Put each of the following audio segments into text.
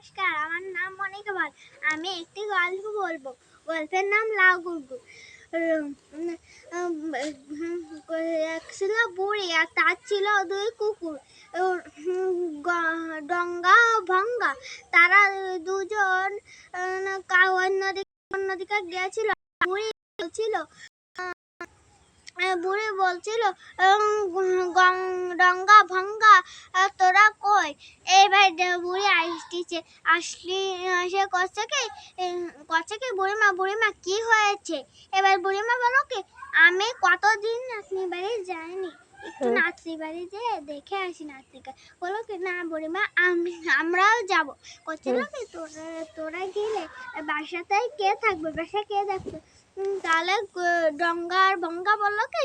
নমস্কার, আমার নাম মনিকা পাল। আমি একটি গল্প বলবো। গল্পের নাম লাউ গুড়গুড়। এক ছিল বুড়ি আর তার ছিল দুই কুকুর, ডঙ্গা ভঙ্গা। তারা দুজন অন্যদিকে গিয়েছিল। বুড়ি বলছিল, ডঙ্গা ভঙ্গা তোরা কই? এবার বুড়ি আসে করছে কি বুড়িমা কি হয়েছে? এবার বুড়িমা বলো কি, আমি কতদিন নাতনি বাড়ি যাইনি, একটু নাতনি বাড়ি যেয়ে দেখে আসি নাতনিকে। বলো কি না বুড়িমা, আমরাও যাবো। করছিল কি তোরা গেলে বাসাতেই কে থাকবে, বাসায় কে দেখবে? তাহলে ডঙ্গা আর ভঙ্গা বললো কি,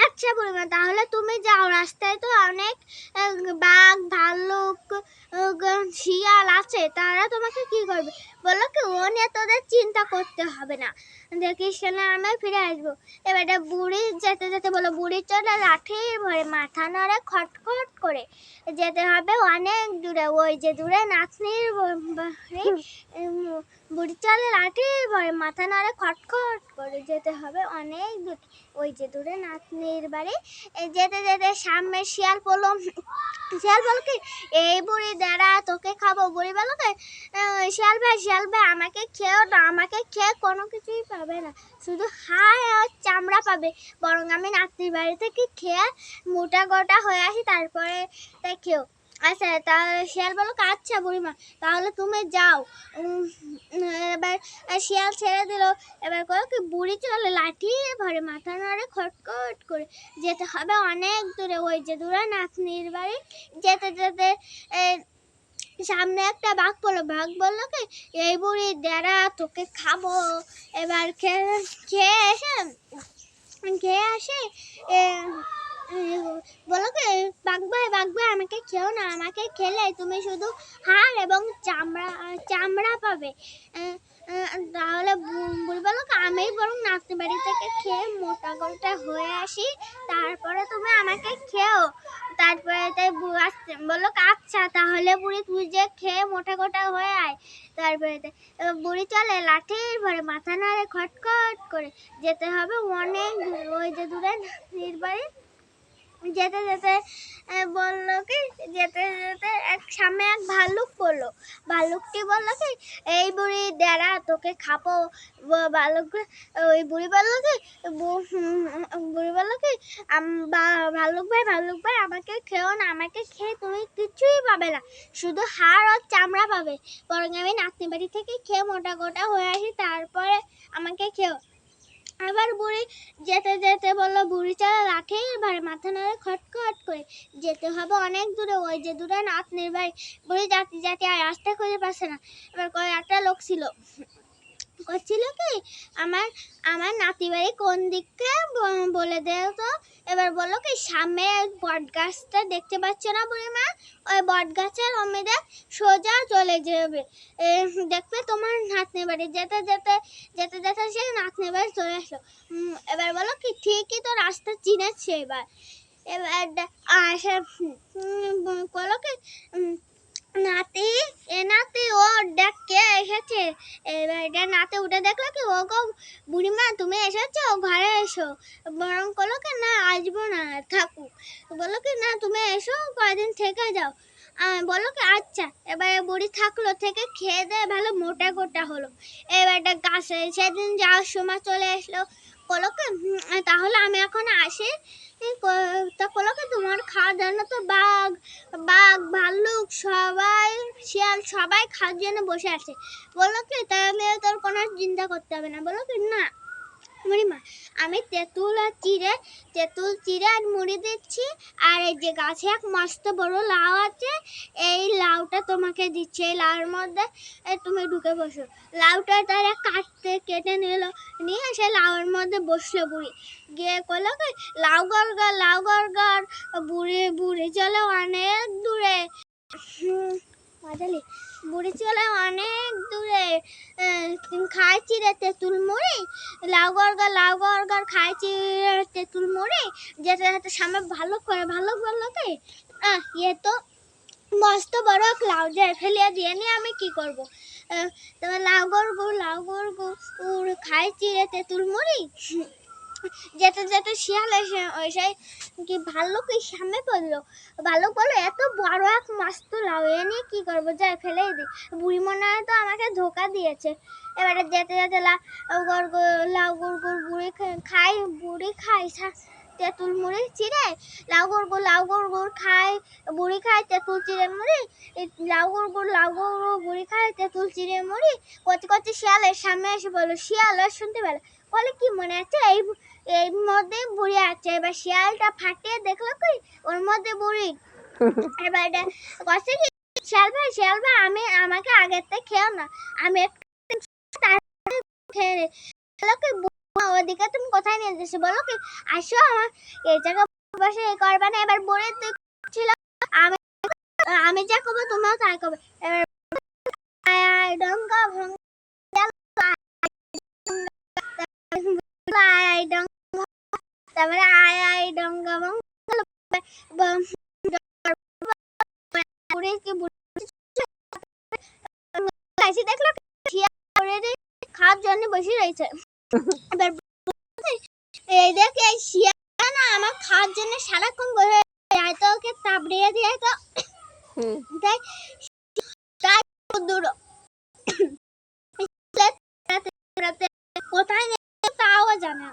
আচ্ছা বুড়িমা তাহলে তুমি যাও, রাস্তায় তো অনেক বাঘ ভাল্লুক শিয়াল আছে, তারা তোমাকে কি করবে? বললো কি ও নিয়ে তোদের চিন্তা করতে হবে না, দেখিস না আমি ফিরে আসবো। এবারে বুড়ি যেতে যেতে বললো, বুড়ি চলে লাঠির ভরে মাথা নড়ে খটখট করে যেতে হবে অনেক দূরে, ওই যে দূরে নাতনির বুড়ি চলে লাঠির ভরে মাথা নড়ে খটখট করে যেতে হবে অনেক দূরে, ওই যে দূরে নাতনির বাড়ি। যেতে যেতে সামনে শিয়াল বলল কি, এই বুড়ি দাঁড়া তোকে খাবো। বুড়ি বললো কি, শিয়াল ভাই আমাকে খেয়েও না, আমাকে খেয়ে কোনো কিছুই পাবে না, শুধু হাড় আর চামড়া পাবে, বরং আমি নাতনির বাড়ি থেকে খেয়ে মোটা গোটা হয়ে আসি, তারপরে তাই খেও। আচ্ছা তাহলে শিয়াল বলো, আচ্ছা বুড়িমা তাহলে তুমি যাও। এবার শিয়াল ছেড়ে দিল। এবার করো কি, বুড়ি চলে লাঠি ভরে মাথা নাড়ে খটখট করে যেতে হবে অনেক দূরে, ওই যে দূরে নাতনির বাড়ি। যেতে যেতে সামনে একটা বাঘ পড়লো। বাঘ বললো কি, এই বুড়ি দাঁড়া তোকে খাবো। এবার খেয়ে আসে বলো কি, বাঘ ভাই আমাকে খেও না, আমাকে খেলে তুমি শুধু হাড় এবং চামড়া পাবে। তাহলে বুড়ি বলো আমি বরং নাতনি বাড়ি থেকে খেয়ে মোটা গোটা হয়ে আসি, তারপরে তুমি আমাকে খেও। তারপরে তাই বললো আচ্ছা তাহলে বুড়ি তুই যে খেয়ে মোটা গোটা হয়ে আয়। তারপরে বুড়ি চলে লাঠির ভরে মাথা নাড়ে খটখট করে যেতে হবে অনেক দূরে, ওই যে দূরে নাতনির বাড়ি। যেতে যেতে বললো কি, যেতে যেতে সামনে এক ভাল্লুক পড়লো। ভাল্লুকটি বললো কি, এই বুড়ি দাঁড়া তোকে খাবো। ওই বুড়ি বললো কি, ভাল্লুক ভাই আমাকে খেও না, আমাকে খেয়ে তুমি কিছুই পাবে না, শুধু হাড় আর চামড়া পাবে, বরং আমি নাতনি বাড়ি থেকে খেয়ে মোটা গোটা হয়ে আসি, তারপরে আমাকে খেও। আবার বুড়ি যেতে যেতে বললো, বুড়ি চলে লাঠির ভরে মাথা নাড়ে খটখট করে যেতে হবে অনেক দূরে, ওই যে দূরে নাতনির বাড়ি। বুড়ি যাতে আর রাস্তা খুঁজে পাচ্ছে না। এবার একটা লোক ছিল, করছিল কি, আমার নাতি বাড়ি কোন দিকে বলে দে তো। এবার বললো কি, সামনে বট গাছটা দেখতে পাচ্ছ না বুড়িমা, ওই বট গাছের অমিদে সোজা চলে যাবে, দেখবে তোমার নাতনি বাড়ি। যেতে যেতে সে নাতনি বাড়ি চলে আসলো। এবার বলো কি, ঠিকই তো রাস্তা চিনেছে। এবার সে বলো কি, নাতি ও দেখ কে এসেছে। এবার নাতি উঠে দেখলো কি, ও গো বুড়িমা তুমি এসেছো, ঘরে এসো। বরং করলো কি, না আসবো না, থাকুক। বললো কি, না তুমি এসো, কয়েকদিন থেকে যাও। বললো কি আচ্ছা। এবার বুড়ি থাকলো, থেকে খেয়ে দিয়ে ভালো মোটা গোটা হলো। এবার একটা গাছে সেদিন যাওয়ার সময় চলে আসলো। বললো কি, তাহলে আমি এখন আসি। তা বললো কি, তোমার খাওয়ার জন্য তো বাঘ ভাল্লুক সবাই শিয়াল সবাই খাওয়ার জন্য বসে আছে। বললো কি, তাহলে তোর কোনো চিন্তা করতে হবে না। বললো কি, না বুড়িমা আমি তেঁতুল চিড়ে আর মুড়ি দিচ্ছি, আর এই যে গাছে এক মস্ত বড় লাউ আছে, এই লাউটা তোমাকে দিচ্ছি, এই লাউর মধ্যে তুমি ঢুকে বসো। লাউটা তারা কেটে নিয়ে সে লাউর মধ্যে বসলো। বুড়ি গিয়ে করলো কি, লাউ গড় বুড়ি চলে অনেক দূরে। বুড়ি চলে অনেক দূরে, খায় চিড়ে তেঁতুল মুড়ি, লাউ গড় খায় চিড়ে তেঁতুল মুড়ি। যেতে যেতে সামনে ভাল্লুক বললো কি, ইয়ে তো মস্ত বড় লাউ যায় ফেলিয়া দিয়ে নিয়ে আমি কি করবো? তোমার লাউ গড় খাই চিড়ে তেঁতুল মুড়ি। যেতে যেতে শিয়াল এসে এসে কি ভাল্লুকের সামনে পড়লো। ভাল্লুক বললো এত বড় এক মস্ত লাউ এ নিয়ে কি করবো, যাই ফেলে দিই। বুড়ি মনে হয় তো আমাকে ধোকা দিয়েছে। এবারে যেতে যেতে লাউ গড় বুড়ি খাই তেঁতুল মুড়ি চিড়ে। লাউ গড় খায় বুড়ি খায় তেঁতুল চিড়ে মুড়ি। লাউ গড় বুড়ি খায় তেঁতুল চিড়ে মুড়ি। করতে করতে শিয়ালের সামনে এসে বললো। শিয়াল আর শুনতে পেল, বলে কি মনে আছে এর মধ্যে বুড়ি আছে। এবার শিয়ালটা ফাটিয়ে দেখলো কি ওর মধ্যে বুড়ি। এবার কষ্ট কি, শিয়াল ভাই আমাকে আগের থেকে খেও না, আমি খেয়ে ওদিকে তুমি কোথায় নিয়ে যাচ্ছ? বলো কি আসো আমার এই জায়গা বসে করবে না। এবার বুড়ি ছিল আমি যা করবো তোমরাও তাই করবে। এবার ডঙ্কা তারপরে আয় ডঙ্গা দেখলো খাওয়ার জন্য বসে রয়েছে। এবার এই দেখে শিয়াল না আমার খাওয়ার জন্য সারাক্ষণ বসে তো ওকে তাবড়িয়ে দিয়ে তো তাই দূর কোথায় তাও জানে।